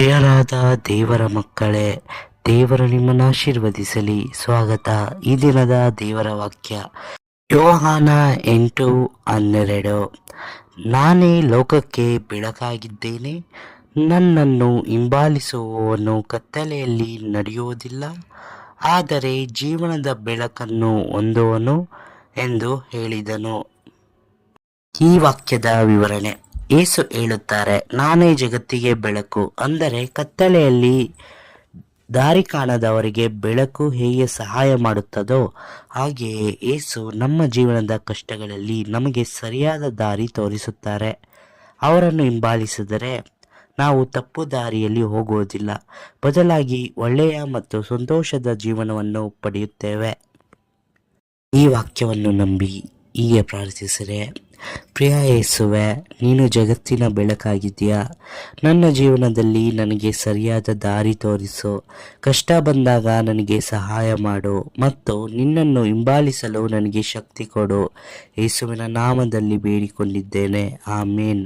ಪ್ರಿಯರಾದ ದೇವರ ಮಕ್ಕಳೇ, ದೇವರು ನಿಮ್ಮನ್ನು ಆಶೀರ್ವದಿಸಲಿ. ಸ್ವಾಗತ. ಈ ದಿನದ ದೇವರ ವಾಕ್ಯ ಯೋಹಾನ 8:12. ನಾನೇ ಲೋಕಕ್ಕೆ ಬೆಳಕಾಗಿದ್ದೇನೆ. ನನ್ನನ್ನು ಹಿಂಬಾಲಿಸುವವನು ಕತ್ತಲೆಯಲ್ಲಿ ನಡೆಯುವುದಿಲ್ಲ, ಆದರೆ ಜೀವನದ ಬೆಳಕನ್ನು ಹೊಂದುವನು ಎಂದು ಹೇಳಿದನು. ಈ ವಾಕ್ಯದ ವಿವರಣೆ. ಯೇಸು ಹೇಳುತ್ತಾರೆ, ನಾನೇ ಜಗತ್ತಿಗೆ ಬೆಳಕು. ಅಂದರೆ ಕತ್ತಲೆಯಲ್ಲಿ ದಾರಿ ಕಾಣದವರಿಗೆ ಬೆಳಕು ಹೇಗೆ ಸಹಾಯ ಮಾಡುತ್ತದೋ ಹಾಗೆಯೇ ಯೇಸು ನಮ್ಮ ಜೀವನದ ಕಷ್ಟಗಳಲ್ಲಿ ನಮಗೆ ಸರಿಯಾದ ದಾರಿ ತೋರಿಸುತ್ತಾರೆ. ಅವರನ್ನು ಹಿಂಬಾಲಿಸಿದರೆ ನಾವು ತಪ್ಪು ದಾರಿಯಲ್ಲಿ ಹೋಗುವುದಿಲ್ಲ, ಬದಲಾಗಿ ಒಳ್ಳೆಯ ಮತ್ತು ಸಂತೋಷದ ಜೀವನವನ್ನು ಪಡೆಯುತ್ತೇವೆ. ಈ ವಾಕ್ಯವನ್ನು ನಂಬಿ ಹೀಗೆ ಪ್ರಾರ್ಥಿಸಿದರೆ, ಪ್ರಿಯ ಯೇಸುವೆ, ನೀನು ಜಗತ್ತಿನ ಬೆಳಕಾಗಿದ್ದೀಯಾ. ನನ್ನ ಜೀವನದಲ್ಲಿ ನನಗೆ ಸರಿಯಾದ ದಾರಿ ತೋರಿಸು. ಕಷ್ಟ ಬಂದಾಗ ನನಗೆ ಸಹಾಯ ಮಾಡು ಮತ್ತು ನಿನ್ನನ್ನು ಹಿಂಬಾಲಿಸಲು ನನಗೆ ಶಕ್ತಿ ಕೊಡು. ಯೇಸುವಿನ ನಾಮದಲ್ಲಿ ಬೇಡಿಕೊಂಡಿದ್ದೇನೆ. ಆಮೇನ್.